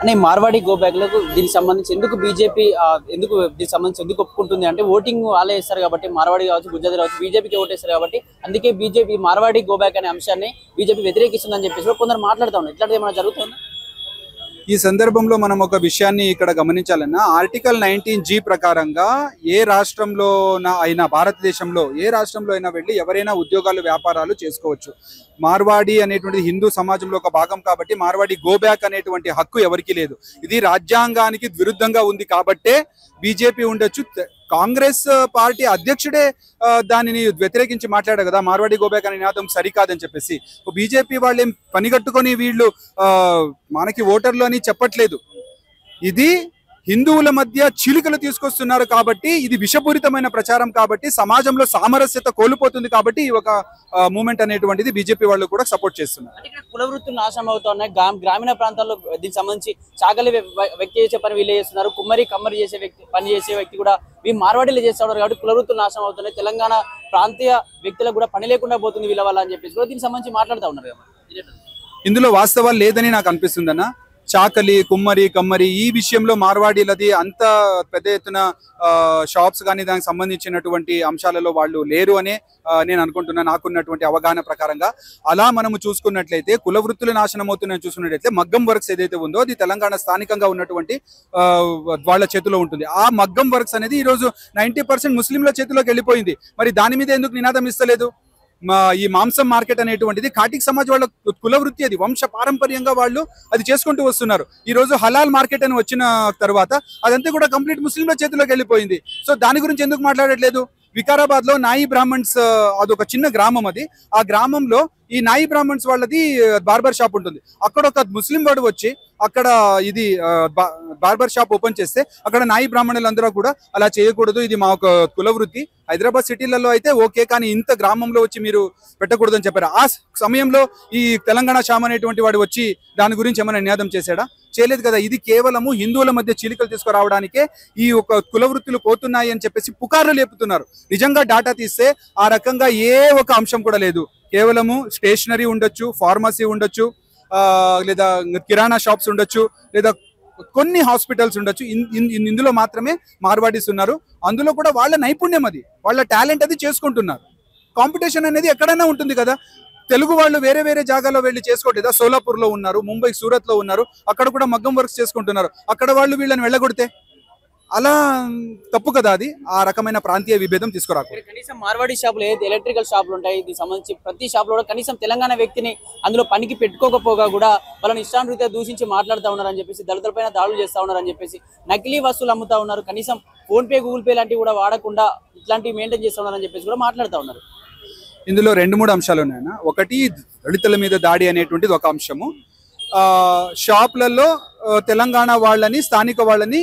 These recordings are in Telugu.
అనే మార్వాడి గో బ్యాక్ లకు దీనికి సంబంధించి ఎందుకు బీజేపీ దీనికి సంబంధించి ఎందుకు ఒప్పుకుంటుంది అంటే ఓటింగ్ వాళ్ళే వేస్తారు కాబట్టి మార్వాడి కావచ్చు గుజరాత్ కావచ్చు బీజేపీకి ఓటేస్తారు కాబట్టి అందుకే బీజేపీ మార్వాడి గో బ్యాక్ అనే అంశాన్ని బీజేపీ వ్యతిరేకిస్తుందని చెప్పేసి కొందరు మాట్లాడుతూ ఉన్నారు. ఇట్లాంటిది ఏమైనా జరుగుతుంది? ఈ సందర్భంలో మనం ఒక విషయాన్ని ఇక్కడ గమనించాలన్నా ఆర్టికల్ 19G ప్రకారంగా ఏ రాష్ట్రంలో అయినా భారతదేశంలో ఏ రాష్ట్రంలో అయినా వెళ్ళి ఎవరైనా ఉద్యోగాలు వ్యాపారాలు చేసుకోవచ్చు. మార్వాడి అనేటువంటి హిందూ సమాజంలో ఒక భాగం కాబట్టి మార్వాడి గో బ్యాక్ అనేటువంటి హక్కు ఎవరికి లేదు. ఇది రాజ్యాంగానికి విరుద్ధంగా ఉంది కాబట్టే బీజేపీ ఉండొచ్చు. కాంగ్రెస్ పార్టీ అధ్యక్షుడే దానిని వ్యతిరేకించి మాట్లాడారు కదా, మార్వాడి గోబ్యాక్ అనే నినాదం సరికాదని చెప్పేసి. బీజేపీ వాళ్ళు ఏం పనిగట్టుకొని వీళ్ళు మనకి ఓటర్లు అని చెప్పట్లేదు. ఇది హిందువుల మధ్య చీలికలు తీసుకొస్తున్నారు కాబట్టి, ఇది విషపూరితమైన ప్రచారం కాబట్టి, సమాజంలో సామరస్యత కోల్పోతుంది కాబట్టి ఈ ఒక మూమెంట్ అనేటువంటిది బీజేపీ వాళ్ళు కూడా సపోర్ట్ చేస్తున్నారు. కుల వృత్తులు నాశనం అవుతా ఉన్నాయి. గ్రామీణ ప్రాంతాల్లో దీనికి సంబంధించి చాకలి వ్యక్తి చేసే పని వీళ్ళే చేస్తున్నారు, కమ్మరి చేసే వ్యక్తి కూడా వీళ్ళు మార్వాడీలు చేస్తూ ఉన్నారు కాబట్టి కుల వృత్తులు నాశనం అవుతున్నాయి. తెలంగాణ ప్రాంతీయ వ్యక్తులకు కూడా పని లేకుండా పోతుంది వీళ్ళ వల్ల అని చెప్పేసి కూడా దీనికి సంబంధించి మాట్లాడుతూ ఉన్నారు. ఇందులో వాస్తవాలు లేదని నాకు అనిపిస్తుంది అన్న. చాకలి కమ్మరి ఈ విషయంలో మార్వాడీలది అంత పెద్ద ఎత్తున షాప్స్ కానీ దానికి సంబంధించినటువంటి అంశాలలో వాళ్ళు లేరు అనే నేను అనుకుంటున్నా, నాకున్నటువంటి అవగాహన ప్రకారంగా. అలా మనము చూసుకున్నట్లయితే కుల వృత్తులు నాశనం అవుతున్నాయని చూసుకున్నట్లయితే మగ్గం వర్క్స్ ఏదైతే ఉందో అది తెలంగాణ స్థానికంగా ఉన్నటువంటి వాళ్ళ చేతిలో ఉంటుంది. ఆ మగ్గం వర్క్స్ అనేది ఈరోజు 90% ముస్లింల చేతిలోకి వెళ్ళిపోయింది. మరి దాని మీద ఎందుకు నినాదం ఇస్తలేదు? ఈ మాంసం మార్కెట్ అనేటువంటిది కాటిక్ సమాజ్ వాళ్ళ కుల వృత్తి, అది వంశ పారంపర్యంగా వాళ్ళు అది చేసుకుంటూ వస్తున్నారు. ఈ రోజు హలాల్ మార్కెట్ అని వచ్చిన తర్వాత అదంతా కూడా కంప్లీట్ ముస్లింల చేతిలోకి వెళ్ళిపోయింది. సో దాని గురించి ఎందుకు మాట్లాడట్లేదు? వికారాబాద్ లో నాయి బ్రాహ్మణ్స్ అదొక చిన్న గ్రామం, అది ఆ గ్రామంలో ఈ నాయి బ్రాహ్మణ్స్ వాళ్ళది బార్బర్ షాప్ ఉంటుంది. అక్కడ ఒక ముస్లిం వాడు వచ్చి అక్కడ ఇది బార్బర్ షాప్ ఓపెన్ చేస్తే అక్కడ నాయి బ్రాహ్మణులందరూ కూడా అలా చేయకూడదు, ఇది మా ఒక కుల వృత్తి. హైదరాబాద్ సిటీలలో అయితే ఓకే, కానీ ఇంత గ్రామంలో వచ్చి మీరు పెట్టకూడదు అని చెప్పారు. ఆ సమయంలో ఈ తెలంగాణ షామ్ అనేటువంటి వాడు వచ్చి దాని గురించి ఏమైనా నినాదం చేశాడా? చేయలేదు కదా. ఇది కేవలము హిందువుల మధ్య చీలికలు తీసుకురావడానికే ఈ ఒక కుల వృత్తులు పోతున్నాయి అని చెప్పేసి పుకార్లు లేపుతున్నారు. నిజంగా డాటా తీస్తే ఆ రకంగా ఏ ఒక అంశం కూడా లేదు. కేవలము స్టేషనరీ ఉండొచ్చు, ఫార్మసీ ఉండొచ్చు, లేదా కిరాణా షాప్స్ ఉండొచ్చు, లేదా కొన్ని హాస్పిటల్స్ ఉండొచ్చు. ఇందులో మాత్రమే మార్వాడీస్ ఉన్నారు. అందులో కూడా వాళ్ళ నైపుణ్యం, అది వాళ్ళ టాలెంట్ అది చేసుకుంటున్నారు. కాంపిటీషన్ అనేది ఎక్కడైనా ఉంటుంది కదా. తెలుగు వాళ్ళు వేరే వేరే జాగాలో వెళ్ళి చేసుకోవట్లేదా? సోలాపూర్లో ఉన్నారు, ముంబై సూరత్ లో ఉన్నారు, అక్కడ కూడా మగ్గం వర్క్స్ చేసుకుంటున్నారు. అక్కడ వాళ్ళు వీళ్ళని వెళ్ళగొడితే అలా తప్పు కదా. అది ఆ రకమైన ప్రాంతీయ విభేదం తీసుకురాకూడదు. కనీసం మార్వాడి షాపులు ఏదైతే ఎలక్ట్రికల్ షాపులు ఉంటాయి, దీనికి సంబంధించి ప్రతి షాప్ లో కూడా కనీసం తెలంగాణ వ్యక్తిని అందులో పనికి పెట్టుకోకపోగా కూడా వాళ్ళని ఇష్టానురీత్యా దూషించి మాట్లాడుతూ ఉన్నారని చెప్పేసి, దళితులపైన దాడులు చేస్తూ ఉన్నారని చెప్పేసి, నకిలీ వస్తువులు అమ్ముతా ఉన్నారు, కనీసం ఫోన్ పే గూగుల్ పే లాంటివి కూడా వాడకుండా ఇట్లాంటివి మెయింటైన్ చేస్తూ ఉన్నారని చెప్పేసి కూడా మాట్లాడుతూ ఉన్నారు. ఇందులో 2-3 అంశాలు ఉన్నాయన్న. ఒకటి దళితుల మీద దాడి అనేటువంటిది ఒక అంశము. షాప్లలో తెలంగాణ వాళ్ళని, స్థానిక వాళ్ళని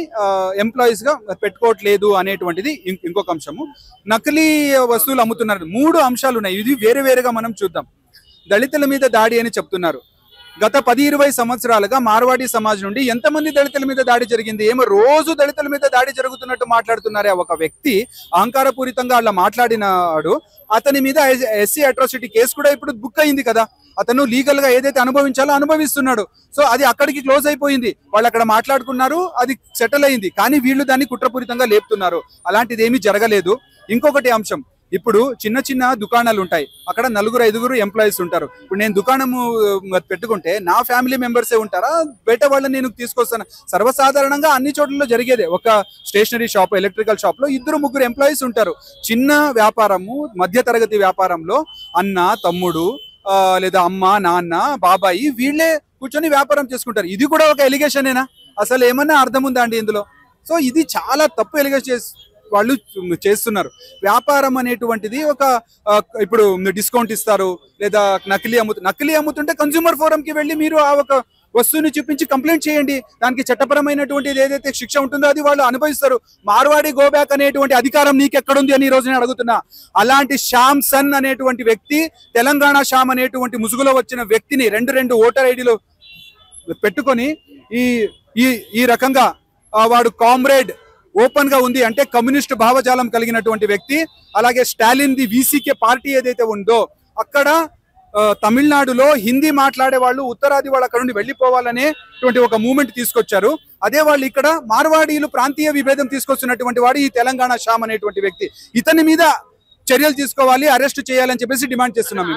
ఎంప్లాయీస్ గా పెట్టుకోవట్లేదు అనేటువంటిది ఇంకొక అంశము. నకిలీ వస్తువులు అమ్ముతున్నారు. 3 అంశాలు ఉన్నాయి. ఇది వేరే వేరేగా మనం చూద్దాం. దళితుల మీద దాడి అని చెప్తున్నారు. గత 10-20 సంవత్సరాలుగా మార్వాడి సమాజ్ నుండి ఎంతమంది దళితుల మీద దాడి జరిగింది? ఏమో రోజు దళితుల మీద దాడి జరుగుతున్నట్టు మాట్లాడుతున్నారే. ఒక వ్యక్తి అహంకారపూరితంగా అలా మాట్లాడినాడు. అతని మీద ఎస్సీ అట్రాసిటీ కేసు కూడా ఇప్పుడు బుక్ అయింది కదా. అతను లీగల్ గా ఏదైతే అనుభవించాలో అనుభవిస్తున్నాడు. సో అది అక్కడికి క్లోజ్ అయిపోయింది. వాళ్ళు అక్కడ మాట్లాడుకున్నారు, అది సెటిల్ అయింది. కానీ వీళ్ళు దాన్ని కుట్రపూరితంగా లేపుతున్నారు. అలాంటిది ఏమీ జరగలేదు. ఇంకొకటి అంశం, ఇప్పుడు చిన్న చిన్న దుకాణాలు ఉంటాయి, అక్కడ 4-5 ఎంప్లాయీస్ ఉంటారు. ఇప్పుడు నేను దుకాణము పెట్టుకుంటే నా ఫ్యామిలీ మెంబర్సే ఉంటారా, బయట వాళ్ళని నేను తీసుకొస్తాను? సర్వసాధారణంగా అన్ని చోట్లలో జరిగేదే. ఒక స్టేషనరీ షాప్, ఎలక్ట్రికల్ షాప్ లో 2-3 ఎంప్లాయీస్ ఉంటారు. చిన్న వ్యాపారము, మధ్య తరగతి వ్యాపారంలో అన్న, తమ్ముడు, లేదా అమ్మ, నాన్న, బాబాయి వీళ్ళే కూర్చొని వ్యాపారం చేసుకుంటారు. ఇది కూడా ఒక ఎలిగేషనేనా? అసలు ఏమన్నా అర్థం ఉందా అండి ఇందులో? సో ఇది చాలా తప్పు ఎలిగేషన్ వాళ్ళు చేస్తున్నారు. వ్యాపారం అనేటువంటిది ఒక ఇప్పుడు డిస్కౌంట్ ఇస్తారు, లేదా నకిలీ అమ్ముతుంటే కన్స్యూమర్ ఫోరంకి వెళ్ళి మీరు ఆ ఒక వస్తువుని చూపించి కంప్లైంట్ చేయండి. దానికి చట్టపరమైనటువంటిది ఏదైతే శిక్ష ఉంటుందో అది వాళ్ళు అనుభవిస్తారు. మార్వాడి గోబ్యాక్ అనేటువంటి అధికారం నీకెక్కడుంది అని ఈ రోజు నేను అడుగుతున్నా. అలాంటి శ్యామ్ సన్ అనేటువంటి వ్యక్తి, తెలంగాణ శ్యామ్ అనేటువంటి ముసుగులో వచ్చిన వ్యక్తిని 2 ఓటర్ ఐడిలో పెట్టుకొని ఈ రకంగా వాడు కామ్రేడ్ ఓపెన్ గా ఉంది అంటే కమ్యూనిస్ట్ భావజాలం కలిగినటువంటి వ్యక్తి. అలాగే స్టాలిన్ ది వీసీకే పార్టీ ఏదైతే ఉందో అక్కడ తమిళనాడులో హిందీ మాట్లాడే వాళ్ళు ఉత్తరాది వాళ్ళు అక్కడ నుండి వెళ్ళిపోవాలనేటువంటి ఒక మూమెంట్ తీసుకొచ్చారు. అదే వాళ్ళు ఇక్కడ మార్వాడీలు ప్రాంతీయ విభేదం తీసుకొస్తున్నటువంటి వాడు ఈ తెలంగాణ శ్యామ్ అనేటువంటి వ్యక్తి. ఇతని మీద చర్యలు తీసుకోవాలి, అరెస్ట్ చేయాలని చెప్పేసి డిమాండ్ చేస్తున్నాం.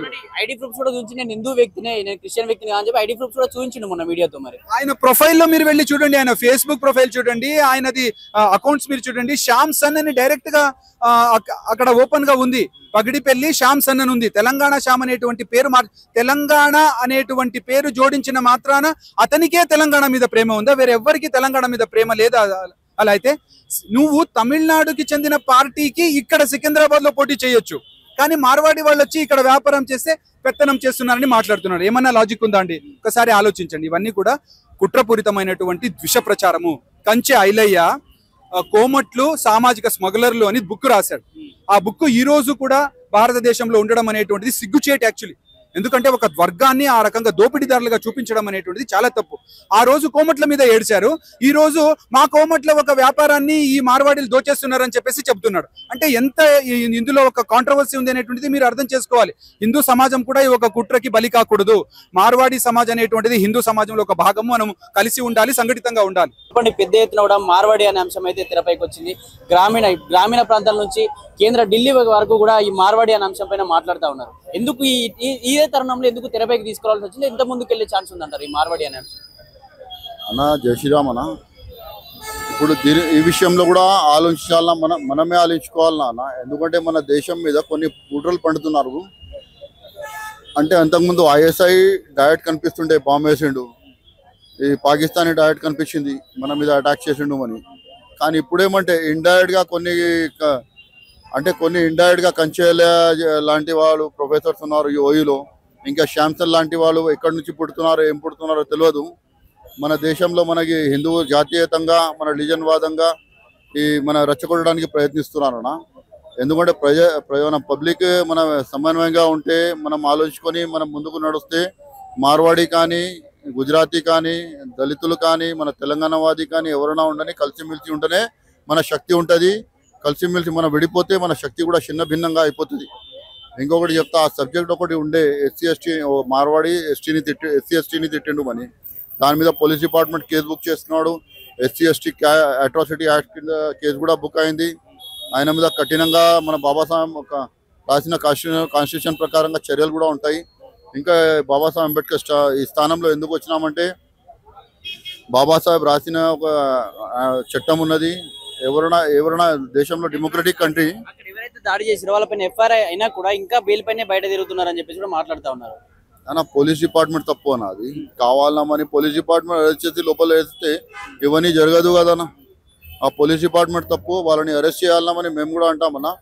ఐడి ప్రూఫ్స్ కూడా చూపించి నేను హిందూ వ్యక్తినే, నేను క్రిస్టియన్ వ్యక్తిని అని చెప్పి ఐడి ప్రూఫ్స్ కూడా చూపించిండు మొన్న వీడియోతో. మరి ఆయన ప్రొఫైల్ లో మీరు వెళ్ళి చూడండి, ఆయన ఫేస్బుక్ ప్రొఫైల్ చూడండి, ఆయనది అకౌంట్స్ మీరు చూడండి. శ్యామ్ సన్ అని డైరెక్ట్ గా అక్కడ ఓపెన్ గా ఉంది. పగిడిపల్లి శ్యామ్ సన్ అని ఉంది. తెలంగాణ శ్యామ్ అనేటువంటి పేరు తెలంగాణ అనేటువంటి పేరు జోడించిన మాత్రాన అతనికే తెలంగాణ మీద ప్రేమ ఉందా? వేరే ఎవ్వరికి తెలంగాణ మీద ప్రేమ లేదా? అలా అయితే నువ్వు తమిళనాడుకి చెందిన పార్టీకి ఇక్కడ సికింద్రాబాద్ లో పోటీ చేయొచ్చు, కానీ మార్వాడి వాళ్ళు వచ్చి ఇక్కడ వ్యాపారం చేస్తే పెత్తనం చేస్తున్నారని మాట్లాడుతున్నారు. ఏమన్నా లాజిక్ ఉందా అండి? ఒకసారి ఆలోచించండి. ఇవన్నీ కూడా కుట్రపూరితమైనటువంటి ద్విష ప్రచారము. కంచె ఐలయ్య కోమట్లు సామాజిక స్మగ్లర్లు అని బుక్ రాశాడు. ఆ బుక్ ఈ రోజు కూడా భారతదేశంలో ఉండడం అనేటువంటిది సిగ్గుచేటు యాక్చువల్లీ. ఎందుకంటే ఒక వర్గాన్ని ఆ రకంగా దోపిడీదారులుగా చూపించడం అనేటువంటిది చాలా తప్పు. ఆ రోజు కోమట్ల మీద ఏడ్చారు, ఈ రోజు మా కోమట్ల ఒక వ్యాపారాన్ని ఈ మార్వాడీలు దోచేస్తున్నారని చెప్పేసి చెప్తున్నాడు. అంటే ఎంత ఇందులో ఒక కాంట్రవర్సీ ఉంది అనేటువంటిది మీరు అర్థం చేసుకోవాలి. హిందూ సమాజం కూడా ఈ ఒక కుట్రకి బలి కాకూడదు. మార్వాడీ సమాజం అనేటువంటిది హిందూ సమాజంలో ఒక భాగము. మనం కలిసి ఉండాలి, సంఘటితంగా ఉండాలి. పెద్ద ఎత్తున కూడా మార్వాడి అనే అంశం అయితే తెరపైకి వచ్చింది. గ్రామీణ ప్రాంతాల నుంచి కేంద్ర ఢిల్లీ వరకు కూడా ఈ మార్వాడి అనే అంశం పైన మాట్లాడుతూ ఉన్నారు. ఎందుకు ఇదే తరుణంలో ఎందుకు తెరపైకి తీసుకురావాల్సి వచ్చింది? ఎంత ముందుకు వెళ్ళే ఛాన్స్ ఉందంటారు ఈ మార్వాడి అనే అంశం? అన్న జై శ్రీరామ్ అన్న, ఇప్పుడు ఈ విషయంలో కూడా ఆలోచించాలన్నా మనమే ఆలోచించుకోవాలన్నా అన్న. ఎందుకంటే మన దేశం మీద కొన్ని కుట్రలు పండుతున్నారు. అంటే అంతకుముందు ఐఎస్ఐ డైరెక్ట్ కనిపిస్తుండే బాంబు వేసిండు, ఈ పాకిస్తానీ డైరెక్ట్ కనిపించింది మన మీద అటాక్ చేసిండు అని. కానీ ఇప్పుడేమంటే ఇండైరెక్ట్గా కొన్ని ఇండైరెక్ట్గా కంచేల లాంటి వాళ్ళు ప్రొఫెసర్స్ ఉన్నారు ఈ ఓయూలో, ఇంకా శాంసన్ లాంటి వాళ్ళు ఎక్కడి నుంచి పుడుతున్నారో ఏం పుడుతున్నారో తెలియదు. మన దేశంలో మనకి హిందూ జాతీయతంగా మన రిలీజన్ వాదంగా మన రెచ్చగొట్టడానికి ప్రయత్నిస్తున్నారన్న. ఎందుకంటే మన పబ్లిక్ మన సమన్వయంగా ఉంటే, మనం ఆలోచించుకొని మనం ముందుకు నడిస్తే మార్వాడి కానీ గుజరాతీ కానీ దళితులు కానీ మన తెలంగాణవాది కానీ ఎవరైనా ఉండని కలిసిమెలిసి ఉంటేనే మన శక్తి ఉంటుంది. కలిసిమెలిసి మనం విడిపోతే మన శక్తి కూడా చిన్న భిన్నంగా అయిపోతుంది. ఇంకొకటి చెప్తా, ఆ సబ్జెక్ట్ ఒకటి ఉండే SC/ST మార్వాడి SC/STని తిట్టిండు అని, దాని మీద పోలీస్ డిపార్ట్మెంట్ కేసు బుక్ చేస్తున్నాడు. SC/ST అట్రాసిటీ యాక్ట్ కింద కేసు కూడా బుక్ అయింది. ఆయన మీద కఠినంగా మన బాబాసాహెబ్ రాసిన కాన్స్టిట్యూషన్ ప్రకారంగా చర్యలు కూడా ఉంటాయి. ఇంకా బాబాసాహెబ్ అంబేద్కర్ ఈ స్థానంలో ఎందుకు వచ్చినామంటే, బాబాసాహెబ్ రాసిన ఒక చట్టం ఉన్నది. ఎవరైనా దేశంలో డెమోక్రటిక్ కంట్రీ ఎవరైతే దాడి చేసిన వాళ్ళపైన FIR అయినా కూడా ఇంకా బెయిల్ పైన బయట తిరుగుతున్నారని చెప్పేసి కూడా మాట్లాడుతూ ఉన్నారు. అన్న పోలీస్ డిపార్ట్మెంట్ తప్పు అన్న, అది కావాలన్నామని పోలీస్ డిపార్ట్మెంట్ అరెస్ట్ చేసి లోపల వేస్తే ఇవన్నీ జరగదు కదన్న. ఆ పోలీస్ డిపార్ట్మెంట్ తప్పు, వాళ్ళని అరెస్ట్ చేయాలన్నామని మేము కూడా అంటామన్నా.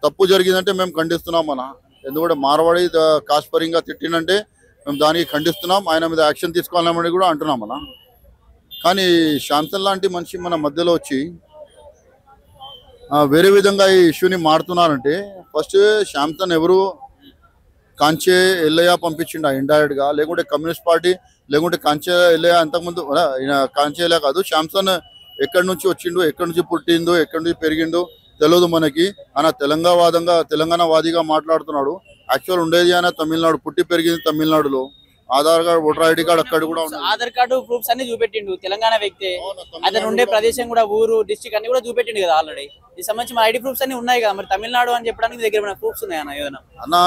తప్పు జరిగిందంటే మేము ఖండిస్తున్నామన్నా. ఎందుకంటే మార్వాడి కాస్పరింగ్గా తిట్టినంటే మేము దానికి ఖండిస్తున్నాం, ఆయన మీద యాక్షన్ తీసుకోవాలని కూడా అంటున్నామన్నా. కానీ శాంసన్ లాంటి మనిషి మన మధ్యలో వచ్చి వేరే విధంగా ఈ ఇష్యూని మారుతున్నారంటే, ఫస్ట్ శాంసన్ ఎవరు? కాంచే ఎల్లయ్య పంపించిండు ఇండైరెక్ట్గా, లేకుంటే కమ్యూనిస్ట్ పార్టీ, లేకుంటే కాంచే ఎల్లయ్య అంతకుముందు కాంచే ఎల్లయ్య కాదు, శాంసన్ ఎక్కడి నుంచి వచ్చిండు, ఎక్కడి నుంచి పుట్టిండు, ఎక్కడి నుంచి పెరిగిండు తెలియదు మనకి. ఆయన తెలంగాణవాదిగా మాట్లాడుతున్నాడు. యాక్చువల్ ఉండేది ఆయన తమిళనాడు, పుట్టి పెరిగింది తమిళనాడులో. Aadhaar card, voter ID card అక్కడ కూడా ఉంది. ఆధార్ కార్డు ప్రూఫ్స్ అన్ని చూపెట్టిండు తెలంగాణ వ్యక్తి. అతను ఉండే ప్రదేశం కూడా, ఊరు, డిస్ట్రిక్ట్ అన్ని కూడా చూపెట్టిండు కదా ఆల్రెడీ. ఈ సంబంధించి ఐడి ప్రూఫ్స్ అన్ని ఉన్నాయి కదా, మరి తమిళనాడు అని చెప్పడానికి మీ దగ్గర ప్రూఫ్స్ ఉన్నాయన్న ఏదైనా? అన్న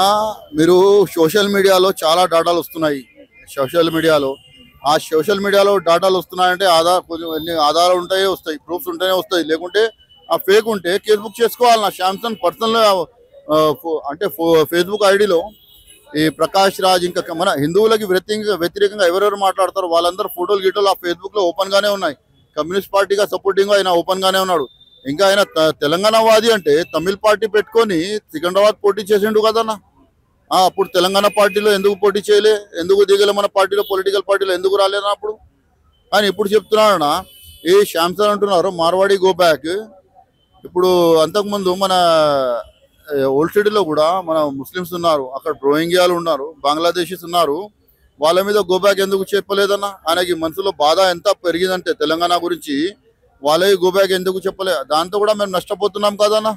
మీరు సోషల్ మీడియాలో చాలా డాటాలు వస్తున్నాయి. సోషల్ మీడియాలో డాటాలు వస్తున్నాయంటే ఆధారాలు ఉంటాయే వస్తాయి, ప్రూఫ్స్ ఉంటేనే వస్తాయి. లేకుంటే ఆ ఫేక్ ఉంటే కేసు బుక్ చేసుకోవాలి. నా శాంసన్ పర్సనల్ అంటే ఫేస్బుక్ ఐడిలో ఈ ప్రకాష్ రాజ్, ఇంకా మన హిందువులకి వ్యతిరేకంగా ఎవరెవరు మాట్లాడతారో వాళ్ళందరూ ఫోటోలు గిటోలు ఆ ఫేస్బుక్ లో ఓపెన్ గానే ఉన్నాయి. కమ్యూనిస్ట్ పార్టీగా సపోర్టింగ్ ఆయన ఓపెన్ గానే ఉన్నాడు. ఇంకా ఆయన తెలంగాణవాది అంటే తమిళ పార్టీ పెట్టుకొని సికింద్రాబాద్ పోటీ చేసిండు కదన్నా. అప్పుడు తెలంగాణ పార్టీలో ఎందుకు పోటీ చేయలే, ఎందుకు దిగలే, మన పార్టీలో పొలిటికల్ పార్టీలో ఎందుకు రాలేనా అప్పుడు? కానీ ఇప్పుడు చెప్తున్నాడన్నా ఏ శాంసన్ అంటున్నారు మార్వాడి గో బ్యాక్. ఇప్పుడు అంతకుముందు మన ఓల్డ్ సిటీలో కూడా మన ముస్లిమ్స్ ఉన్నారు, అక్కడ రోహింగ్యాలు ఉన్నారు, బంగ్లాదేశీస్ ఉన్నారు. వాళ్ళ మీద గో బ్యాక్ ఎందుకు చెప్పలేదన్నా? ఆయనకి మనసులో బాధ ఎంత పెరిగిందంటే తెలంగాణ గురించి, వాళ్ళే గో బ్యాక్ ఎందుకు చెప్పలే? దాంతో కూడా మేము నష్టపోతున్నాం కదన్నా.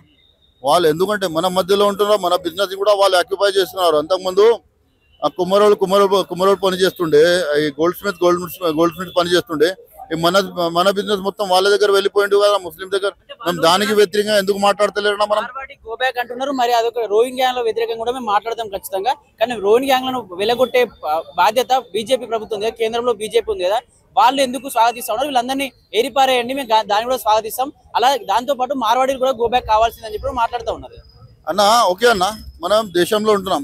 వాళ్ళు ఎందుకంటే మన మధ్యలో ఉంటున్నారు, మన బిజినెస్ కూడా వాళ్ళు ఆక్యుపై చేస్తున్నారు. అంతకుముందు ఆ కుమ్మరోళ్ళు పని చేస్తుండే, ఈ గోల్డ్ స్మిత్ పని చేస్తుండే. ఈ మన బిజినెస్ మొత్తం వాళ్ళ దగ్గర వెళ్ళిపోయిండు కదా, ముస్లిం దగ్గర. మేము దానికి వ్యతిరేకంగా ఎందుకు మాట్లాడతలేరు మనం? గో బ్యాక్ అంటున్నారు, మరి అదొక రోహింగ్ గ్యాంగ్ లో వ్యతిరేకంగా కూడా మేము మాట్లాడదాం ఖచ్చితంగా. కానీ రోహింగ్ గ్యాంగ్ లను వెలగొట్టే బాధ్యత బీజేపీ ప్రభుత్వం ఉంది కదా, కేంద్రంలో బీజేపీ ఉంది కదా, వాళ్ళు ఎందుకు స్వాగతిస్తా ఉన్నారు? వీళ్ళందరినీ ఏరిపారేయండి, మేము దాన్ని కూడా స్వాగతిస్తాం. అలా దాంతో పాటు మార్వాడీలు కూడా గో బ్యాక్ కావాల్సిందని చెప్పి మాట్లాడుతూ ఉన్నారు అన్న. ఓకే అన్న, మనం దేశంలో ఉంటున్నాం.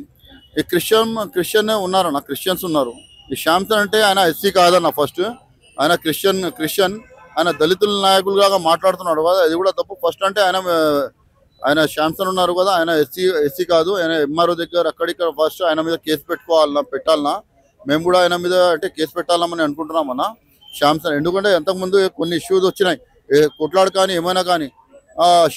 ఈ క్రిస్టియన్ ఉన్నారన్న, క్రిస్టియన్స్ ఉన్నారు. ఈ శాంసన్ అంటే ఆయన ఎస్సీ కాదన్న. ఫస్ట్ ఆయన క్రిస్టియన్ ఆయన దళితుల నాయకులుగా మాట్లాడుతున్నాడు కదా, అది కూడా తప్పు. ఫస్ట్ అంటే ఆయన శాంసన్ ఉన్నారు కదా, ఆయన ఎస్సీ కాదు. ఆయన ఎంఆర్ఓ దగ్గర అక్కడిక్కడ ఫస్ట్ ఆయన మీద కేసు పెట్టాలన్నా మేము కూడా ఆయన మీద అంటే కేసు పెట్టాలని అనుకుంటున్నామన్న శాంసన్. ఎందుకంటే ఇంతకుముందు కొన్ని ఇష్యూస్ వచ్చినాయి, కొట్లాడు కానీ ఏమైనా కానీ.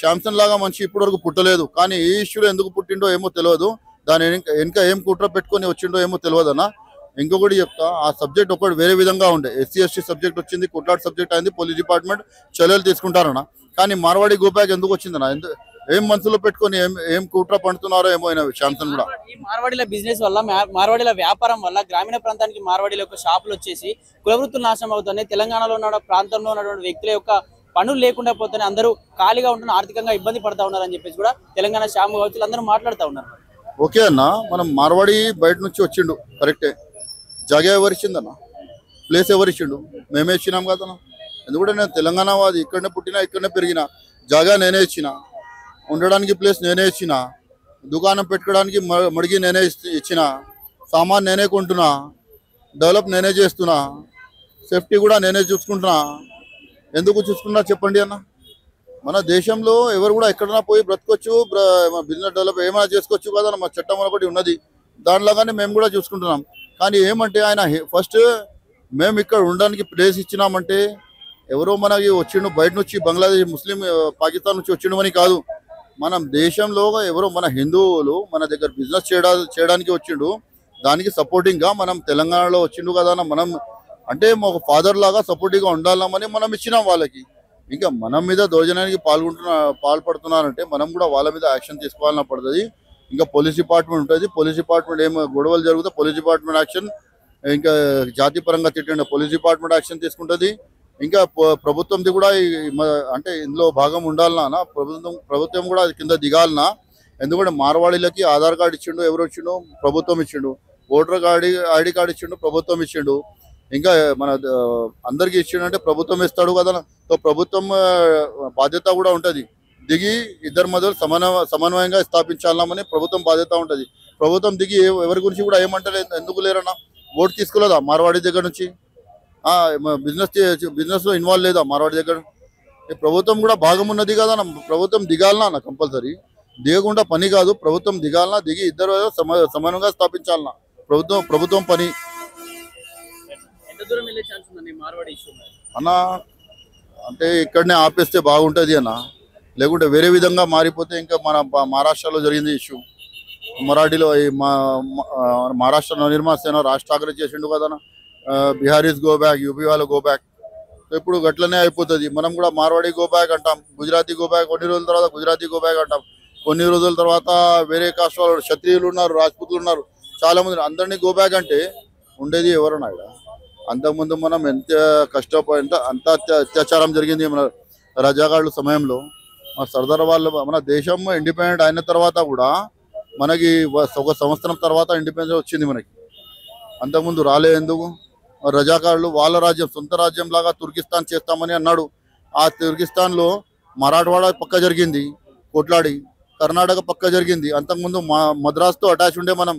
శాంసన్ లాగా మనిషి ఇప్పటివరకు పుట్టలేదు, కానీ ఈ ఇష్యూలో ఎందుకు పుట్టిండో ఏమో తెలియదు. దాని ఇంకా ఏం కుట్ర పెట్టుకొని వచ్చిండో ఏమో తెలియదు అన్న. ఇంకొకటి చెప్తా, ఆ సబ్జెక్ట్ ఒకటి వేరే విధంగా ఉండే. ఎస్సీ ఎస్టీ సబ్జెక్ట్ వచ్చింది, కొట్లాడు సబ్జెక్ట్ అయింది, పోలీస్ డిపార్ట్మెంట్ చర్యలు తీసుకుంటారన్న. కానీ మార్వాడి గో బ్యాక్ ఎందుకు వచ్చిందన్న? ఏం మనసులో పెట్టుకొని ఏం కుట్ర పండుతున్నారో ఏమో ఆయన శాంసన్ కూడా. ఈ మార్వాడీల బిజినెస్ వల్ల, మార్వాడీల వ్యాపారం వల్ల గ్రామీణ ప్రాంతానికి మార్వాడీల యొక్క షాపులు వచ్చేసి కులవృత్తులు నాశనం అవుతున్నాయి. తెలంగాణలో ఉన్న ప్రాంతంలో ఉన్నటువంటి వ్యక్తుల యొక్క పనులు లేకుండా పోతే అందరూ ఖాళీగా ఉంటున్న, ఆర్థికంగా ఇబ్బంది పడతా ఉన్నారని చెప్పేసి కూడా తెలంగాణ షాపు కావచ్చు అందరూ మాట్లాడుతూ ఉన్నారు. ఓకే అన్న, మనం మార్వాడి బయట నుంచి వచ్చిండు కరెక్టే. జాగా ఎవరిచ్చిందన్న? ప్లేస్ ఎవరిచ్చిండు? మేమే ఇచ్చినాం కదన్నా. ఎందుకంటే నేను తెలంగాణ వాది, ఇక్కడనే పుట్టినా ఇక్కడనే పెరిగిన. జాగా నేనే ఇచ్చిన, ఉండడానికి ప్లేస్ నేనే ఇచ్చిన, దుకాణం పెట్టుకోవడానికి మడిగి నేనే ఇచ్చిన, సామాన్ నేనే కొంటున్నా, డెవలప్ నేనే చేస్తున్నా, సేఫ్టీ కూడా నేనే చూసుకుంటున్నా. ఎందుకు చూసుకున్నా చెప్పండి అన్న? మన దేశంలో ఎవరు కూడా ఎక్కడైనా పోయి బ్రతకొచ్చు, బిజినెస్ డెవలప్ ఏమైనా చేసుకోవచ్చు కదా. మా చట్టం ఒకటి ఉన్నది, దానిలాగానే మేము కూడా చూసుకుంటున్నాం. కానీ ఏమంటే ఆయన ఫస్ట్ మేము ఇక్కడ ఉండడానికి ప్లేస్ ఇచ్చినామంటే ఎవరో మనకి వచ్చిండు బయట నుంచి, బంగ్లాదేశ్ ముస్లిం పాకిస్తాన్ నుంచి వచ్చిండు అని కాదు. మనం దేశంలో ఎవరో మన హిందువులు మన దగ్గర బిజినెస్ చేయడానికి వచ్చిండు, దానికి సపోర్టింగ్గా మనం తెలంగాణలో వచ్చిండు కదా. మనం అంటే ఒక ఫాదర్ లాగా సపోర్టివ్గా ఉండాలమని మనం ఇచ్చినాం వాళ్ళకి. ఇంకా మనం మీద దౌర్జన్యానికి పాల్పడుతున్నారంటే మనం కూడా వాళ్ళ మీద యాక్షన్ తీసుకోవాలన్న పడుతుంది. ఇంకా పోలీస్ డిపార్ట్మెంట్ ఉంటుంది, పోలీస్ డిపార్ట్మెంట్ ఏమో గొడవలు జరిగితే పోలీస్ డిపార్ట్మెంట్ యాక్షన్, ఇంకా జాతి పరంగా తిట్టిన పోలీస్ డిపార్ట్మెంట్ యాక్షన్ తీసుకుంటుంది. ఇంకా ప్రభుత్వంది కూడా అంటే ఇందులో భాగం ఉండాలన్నా, ప్రభుత్వం కూడా కింద దిగాలన్నా. ఎందుకంటే మార్వాడీలకి ఆధార్ కార్డు ఇచ్చిండు, ఎవరు ఇచ్చిండు? ప్రభుత్వం ఇచ్చిండు. ఓటర్ ఐడి కార్డు ఇచ్చిండు, ప్రభుత్వం ఇచ్చిండు. ఇంకా మన అందరికీ ఇచ్చిండు అంటే ప్రభుత్వం ఇస్తాడు కదా. సో ప్రభుత్వం బాధ్యత కూడా ఉంటుంది, దిగి ఇద్దరి మధ్యలో సమన్వయంగా స్థాపించాలని ప్రభుత్వం బాధ్యత ఉంటుంది. ప్రభుత్వం దిగి ఎవరి గురించి కూడా ఏమంటారు? ఎందుకు లేరన్నా? ఓటు తీసుకోలేదా మార్వాడి దగ్గర నుంచి? బిజినెస్ లో ఇన్వాల్వ్ లేదా మార్వాడి దగ్గర? ప్రభుత్వం కూడా భాగం ఉన్నది కదా. ప్రభుత్వం దిగాలనా కంపల్సరీ, దిగకుండా పని కాదు. ప్రభుత్వం దిగాలనా, దిగి ఇద్దరు సమన్వయంగా స్థాపించాలన్నా ప్రభుత్వం పని అన్న. అంటే ఇక్కడనే ఆపేస్తే బాగుంటుంది అన్న, లేకుంటే వేరే విధంగా మారిపోతే. ఇంకా మన మహారాష్ట్రలో జరిగింది ఇష్యూ, మరాఠీలో మహారాష్ట్ర నవనిర్మాణ సేన రాజ్ ఠాకరే చేసిండు కదా. బిహారీస్ గో బ్యాక్, యూపీ వాళ్ళు గో బ్యాక్. ఇప్పుడు గట్లనే అయిపోతుంది. మనం కూడా మార్వాడి గో బ్యాక్ అంటాం, గుజరాతీ గో బ్యాక్. కొన్ని రోజుల తర్వాత గుజరాతీ గో బ్యాక్ అంటాం. కొన్ని రోజుల తర్వాత వేరే కాస్ట్ వాళ్ళు, క్షత్రియులు ఉన్నారు, రాజ్పుతులు ఉన్నారు, చాలా మంది. అందరినీ గో బ్యాక్ అంటే ఉండేది ఎవరన్నా? అంతకుముందు మనం ఎంత కష్టపడి అంత అత్యాచారం జరిగింది మన రజాకారుల సమయంలో. మన సర్దార్ వాళ్ళు, మన దేశం ఇండిపెండెంట్ అయిన తర్వాత కూడా మనకి 1 సంవత్సరం తర్వాత ఇండిపెండెన్స్ వచ్చింది మనకి. అంతకుముందు రాలే ఎందుకు? రజాకారులు వాళ్ళ రాజ్యం, సొంత రాజ్యం లాగా తుర్కిస్తాన్ చేస్తామని అన్నాడు. ఆ తుర్కిస్తాన్లో మరాఠవాడ పక్క జరిగింది కొట్లాడి, కర్ణాటక పక్క జరిగింది. అంతకుముందు మద్రాస్తో అటాచ్ ఉండే మనం,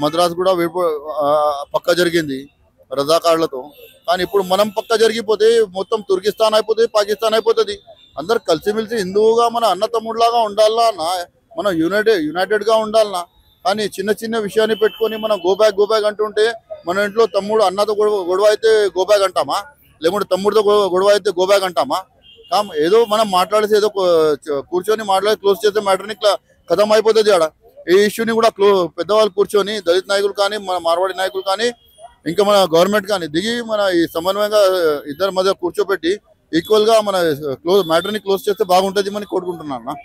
మద్రాస్ కూడా పక్క జరిగింది రజాకారులతో. కానీ ఇప్పుడు మనం పక్క జరిగిపోతే మొత్తం తుర్కిస్తాన్ అయిపోతుంది, పాకిస్తాన్ అయిపోతుంది. అందరు కలిసిమెలిసి హిందువుగా మన అన్న తమ్ముడులాగా ఉండాలన్నా, మనం యునైటెడ్గా ఉండాలన్నా. కానీ చిన్న చిన్న విషయాన్ని పెట్టుకొని మనం గో బ్యాక్ అంటుంటే, మన ఇంట్లో తమ్ముడు అన్నతో గొడవ అయితే గో బ్యాక్ అంటామా? లేకుంటే తమ్ముడితో గొడవ అయితే గో బ్యాక్ అంటామా? ఏదో మనం మాట్లాడేసి ఏదో కూర్చొని మాట్లాడి క్లోజ్ చేసే మ్యాటర్ని కథం అయిపోతుంది ఆడ. ఈ ఇష్యూని కూడా పెద్దవాళ్ళు కూర్చొని, దళిత నాయకులు కానీ, మన మార్వాడి నాయకులు కానీ, ఇంకా మన గవర్నమెంట్ కానీ దిగి మన ఈ సమన్వయంగా ఇద్దరి మధ్య కూర్చోబెట్టి ఈక్వల్గా మన మ్యాటర్ని క్లోజ్ చేస్తే బాగుంటుంది అని కోరుకుంటున్నాను.